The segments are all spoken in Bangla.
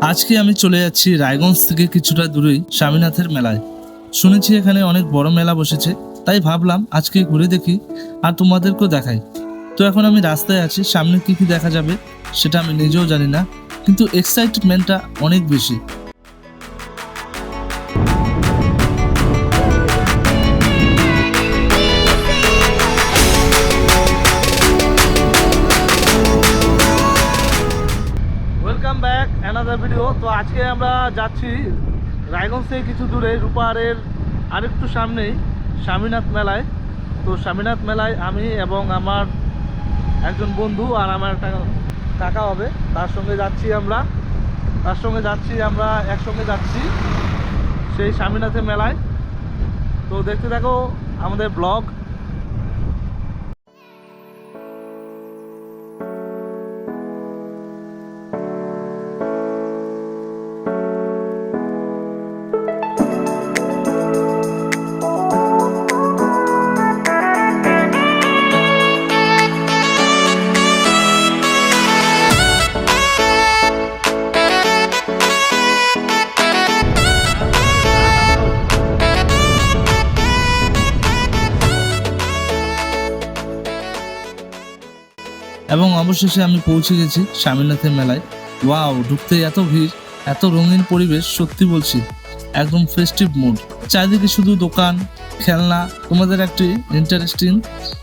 আজকে আমি চলে যাচ্ছি রায়গঞ্জ থেকে কিছুটা দূরেই স্বামীনাথের মেলায়। শুনেছি এখানে অনেক বড় মেলা বসেছে, তাই ভাবলাম আজকে ঘুরে দেখি আর তোমাদেরকেও দেখাই। তো এখন আমি রাস্তায় আছি, সামনে কি কি দেখা যাবে সেটা আমি নিজেও জানি না, কিন্তু এক্সাইটমেন্টটা অনেক বেশি। Welcome back another video. তো আজকে আমরা যাচ্ছি রায়গঞ্জ থেকে কিছু দূরে রূপারের আরেকটু সামনেই স্বামীনাথ মেলায়। তো স্বামীনাথ মেলায় আমি এবং আমার একজন বন্ধু আর আমার একটা কাকা হবে, তার সঙ্গে যাচ্ছি আমরা একসঙ্গে যাচ্ছি সেই স্বামীনাথের মেলায়। তো দেখতে থাকো আমাদের ব্লগ। এবং অবশেষে আমি পৌঁছে গেছি স্বামীনাথের মেলায়। ওয়াও, ঢুকতে এত ভিড়, এত রঙিন পরিবেশ, সত্যি বলছি একদম ফেস্টিভ মুড। চারিদিকে শুধু দোকান, খেলনা। তোমাদের একটি ইন্টারেস্টিং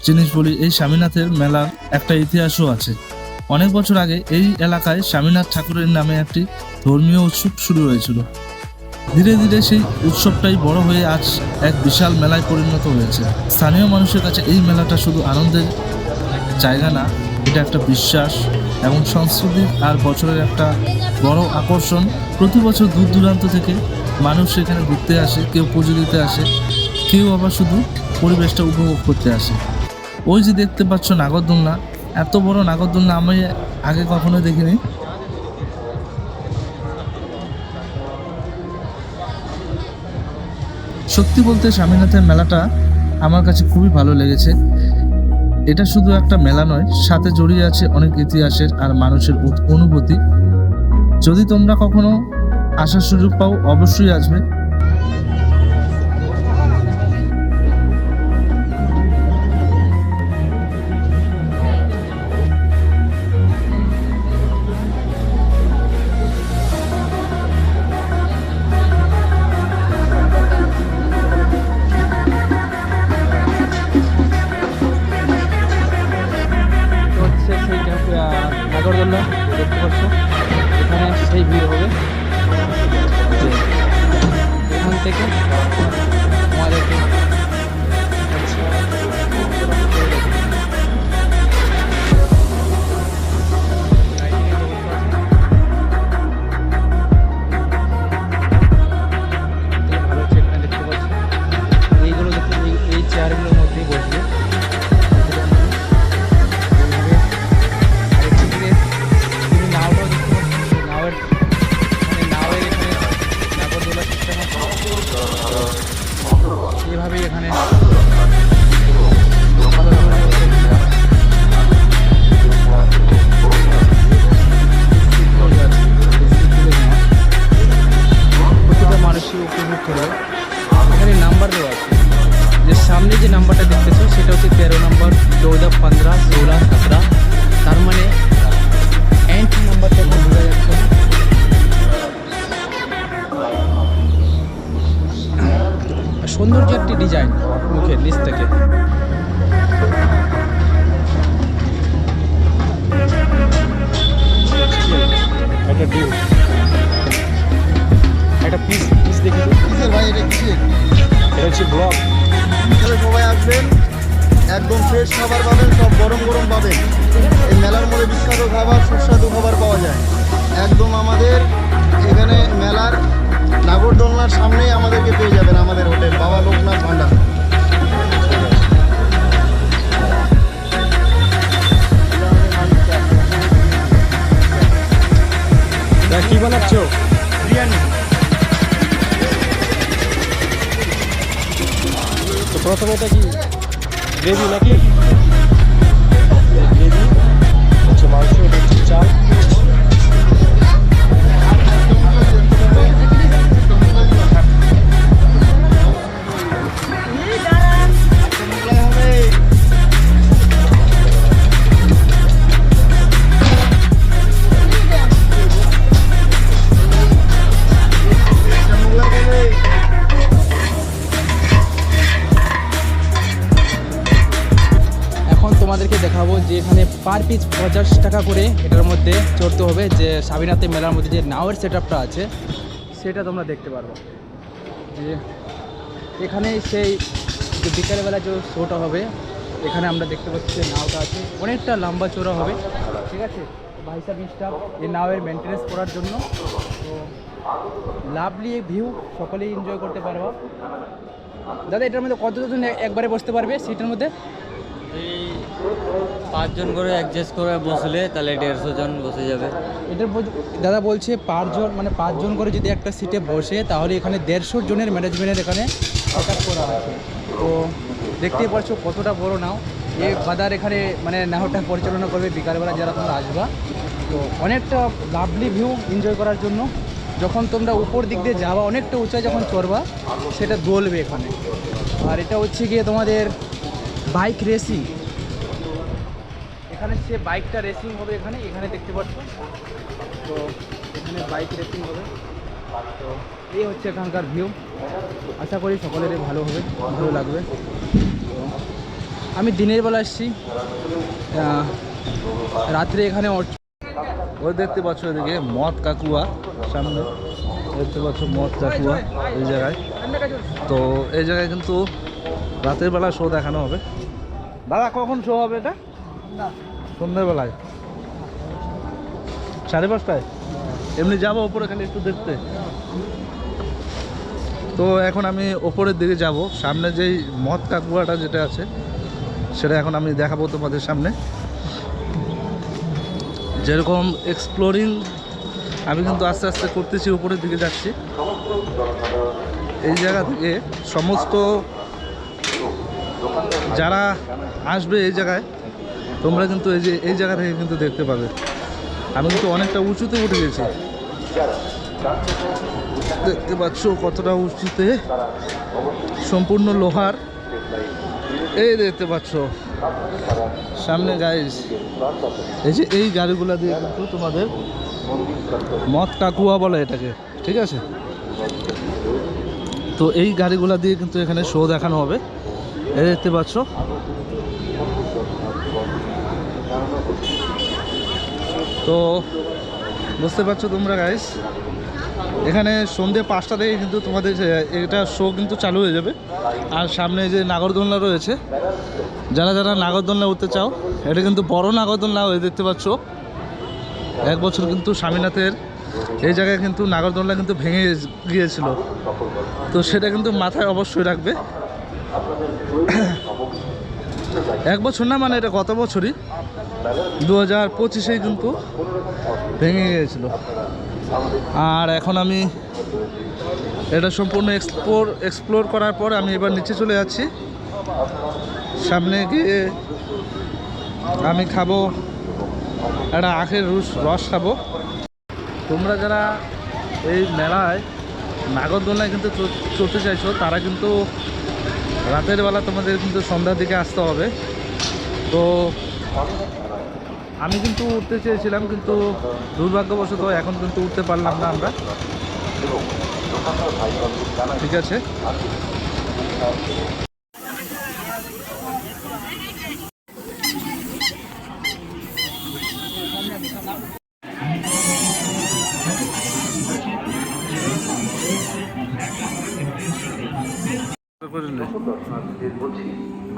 জিনিস বলি, এই স্বামীনাথের মেলার একটা ইতিহাসও আছে। অনেক বছর আগে এই এলাকায় স্বামীনাথ ঠাকুরের নামে একটি ধর্মীয় উৎসব শুরু হয়েছিল। ধীরে ধীরে সেই উৎসবটাই বড় হয়ে আজ এক বিশাল মেলায় পরিণত হয়েছে। স্থানীয় মানুষের কাছে এই মেলাটা শুধু আনন্দের জায়গা না, এটা একটা বিশ্বাস এবং সংস্কৃতি আর বছরের একটা বড় আকর্ষণ। প্রতি বছর দূর দূরান্ত থেকে মানুষ এখানে ঘুরতে আসে, কেউ পুজো দিতে আসে, কেউ আবার শুধু পরিবেশটা উপভোগ করতে আসে। ওই যে দেখতে পাচ্ছ নাগরদোলনা, এত বড় নাগরদোলনা আমি আগে কখনো দেখিনি। সত্যি বলতে স্বামীনাথের মেলাটা আমার কাছে খুবই ভালো লেগেছে। এটা শুধু একটা মেলা নয়, সাথে জড়িয়ে আছে অনেক ইতিহাসের আর মানুষের অনুভূতি। যদি তোমরা কখনো আসার সুযোগ পাও, অবশ্যই আসবে। নাগরদোলনা দেখতে পাচ্ছ, এখানে সেই ভিড় হবে। এখান থেকে আমাদেরকে এইগুলো দেখতে, এই চেয়ারগুলোর মধ্যেই বসবে। এভাবেই এখানে প্রতিটা মানুষই উপভোগ করবে। এখানে নাম্বার দেওয়া আছে, যে সামনে যে নাম্বারটা দেখতেছো সেটা হচ্ছে 13 নম্বর, 14, 15, 16, 17। তার মানে এন্ড নাম্বারটা বোঝা যাচ্ছে না। সৌন্দর্য একটি ডিজাইন মুখের নিচ থেকে। একটা পিস দেখি ভাই, এটা হচ্ছে ব্লগ। সবাই আসবেন, একদম ফ্রেশ খাবার পাবেন, সব গরম গরম পাবেন। এই মেলার মধ্যে বিখ্যাত খাবার, সুস্বাদু খাবার পাওয়া যায়। একদম আমাদের এখানে মেলার নাগরদোলনার সামনেই আমাদেরকে পেয়ে যাবেন, আমাদের হোটেল বাবা লোকনাথ ভান্ডার। কি বানাচ্ছ? বিরিয়ানি। তো প্রথমে এটা কি গ্রেভি নাকি? গ্রেভি হচ্ছে মাংস, এটা হচ্ছে চাল। পার পিস 50 টাকা করে এটার মধ্যে চড়তে হবে। যে স্বামীনাথের মেলার মধ্যে যে নাওয়ের সেট আপটা আছে সেটা তোমরা দেখতে পারবে। যে এখানে সেই যে বিকালবেলা যে শোটা হবে, এখানে আমরা দেখতে পাচ্ছি যে নাওটা আছে, অনেকটা লম্বা চওড়া হবে, ঠিক আছে। ভাই সাহেব স্টাফ এই নাওয়ের মেনটেন্যান্স করার জন্য। তো লাভলি ভিউ, সকলেই এনজয় করতে পারবো। দাদা এটার মধ্যে কতজন একবারে বসতে পারবে সিটের মধ্যে? এই 5 জন করে অ্যাডজাস্ট করে বসলে তাহলে 150 জন বসে যাবে। এটার দাদা বলছে 5 জন, মানে 5 জন করে যদি একটা সিটে বসে তাহলে এখানে 150 জনের ম্যানেজমেন্টের এখানে সেট আপ করা আছে। তো দেখতেই পাচ্ছ কতটা বড় নাও। এই ফাদার এখানে মানে নাওটা পরিচালনা করবে বিকালবেলা যারা তোমরা আসবা। তো অনেকটা লাভলি ভিউ এনজয় করার জন্য। যখন তোমরা উপর দিক দিয়ে যাবা, অনেকটা উঁচায় যখন চড়বা, সেটা দোলবে এখানে। আর এটা হচ্ছে গিয়ে তোমাদের বাইক রেসিং। এখানে সে বাইকটা রেসিং হবে এখানে, এখানে দেখতে পাচ্ছ। তো এখানে বাইক রেসিং হবে। তো এই হচ্ছে এখানকার ভিউ। আশা করি সকলেরই ভালো হবে, ভালো লাগবে। তো আমি দিনের বেলা এসেছি, রাত্রে এখানে ওই দেখতে পাচ্ছ এদিকে মদ কাকুয়া, সামনে দেখতে পাচ্ছ মদ কাকুয়া এই জায়গায়। তো এই জায়গায় কিন্তু রাতের বেলা শো দেখানো হবে। দাদা কখন শো হবে এটা? সন্ধ্যেবেলায় 5:30টায়। এমনি যাবো ওপরে খালি একটু দেখতে। তো এখন আমি ওপরের দিকে যাব, সামনে যেই মদ কাকুয়াটা যেটা আছে সেটা এখন আমি দেখাবো তোমাদের সামনে। যেরকম এক্সপ্লোরিং আমি কিন্তু আস্তে আস্তে করতেছি, উপরের দিকে যাচ্ছি। এই জায়গা থেকে সমস্ত যারা আসবে এই জায়গায়, তোমরা কিন্তু এই জায়গা থেকে কিন্তু দেখতে পাবে। আমি কিন্তু অনেকটা উঁচুতে উঠে গেছি, দেখতে পাচ্ছ কতটা উঁচুতে, সম্পূর্ণ লোহার। এই দেখতে পাচ্ছ সামনে গাইস, এই যে এই গাড়িগুলো দিয়ে কিন্তু তোমাদের মদ কাকুয়া বলে এটাকে, ঠিক আছে। তো এই গাড়িগুলা দিয়ে কিন্তু এখানে শো দেখানো হবে। এই দেখতে পাচ্ছ। তো বুঝতে পারছো তোমরা গাইস, এখানে সন্ধ্যে 5টা থেকে কিন্তু তোমাদের এটা শো কিন্তু চালু হয়ে যাবে। আর সামনে যে নাগরদোলনা রয়েছে, যারা যারা নাগরদোলনা উঠতে চাও, এটা কিন্তু বড় নাগরদোলনা হয়ে দেখতে পাচ্ছ। 1 বছর কিন্তু স্বামীনাথের এই জায়গায় কিন্তু নাগরদোলনা কিন্তু ভেঙে গিয়েছিল, তো সেটা কিন্তু মাথায় অবশ্যই রাখবে। 1 বছর না, মানে এটা গত বছরই 2025-এ কিন্তু ভেঙে গিয়েছিল। আর এখন আমি এটা সম্পূর্ণ এক্সপ্লোর করার পর আমি এবার নিচে চলে যাচ্ছি। সামনে গিয়ে আমি খাবো একটা আখের রস খাবো। তোমরা যারা এই মেলায় নাগরদোলনায় কিন্তু চড়তে চাইছো, তারা কিন্তু রাতের বেলা তোমাদের কিন্তু সন্ধ্যার দিকে আসতে হবে। তো আমি কিন্তু উঠতে চেয়েছিলাম, কিন্তু দুর্ভাগ্যবশত এখন কিন্তু উঠতে পারলাম না আমরা, ঠিক আছে।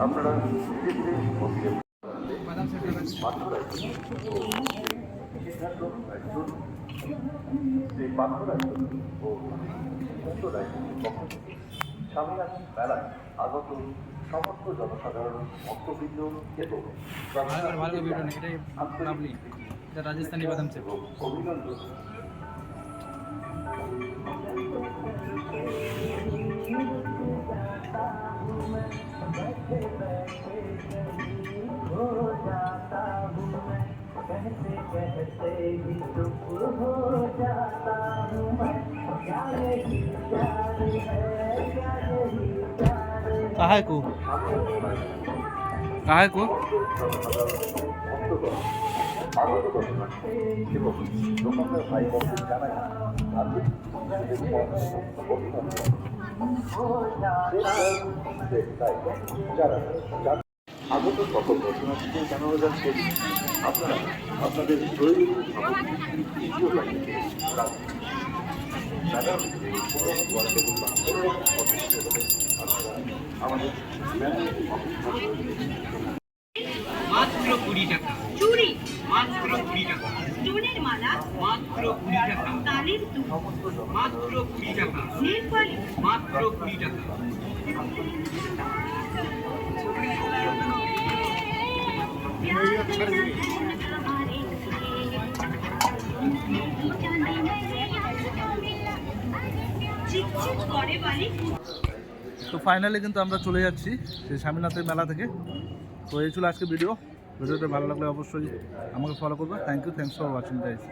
আপনারা স্বামীনাথ মেলায় আগত সমস্ত জনসাধারণ ভক্তবৃন্দ এবং রাজস্থানী বাদাম চেপ অভিনন্দন। কাহায় কো আগত দর্শনার্থী এবং দোকানদার ভাই বোনদের জানাই অভিনন্দন। যারা আগত সকল দর্শনার্থীদের জানানো যাচ্ছে আপনারা আপনাদের প্রয়োজনীয় সামগ্রী দ্বিতীয় লাইনে রাখুন। মেলার মধ্যে কোনো গল্পের বা কোনো রকম পদ্ধতি হলে আপনারা আমাদের মেলার মাত্র 20 টাকা চুড়ি, মাত্র 20 টাকা স্টোনের মালা, মাত্র 20 টাকা তালের দুধ, মাত্র 20 টাকা নেল পালিশ, মাত্র 20 টাকা। চিকচিক করে বালি। তো ফাইনালি কিন্তু আমরা চলে যাচ্ছি সেই স্বামীনাথের মেলা থেকে। তো এই ছিল আজকে ভিডিওটা ভালো লাগলে অবশ্যই আমাকে ফলো করবে। Thanks for watching guys.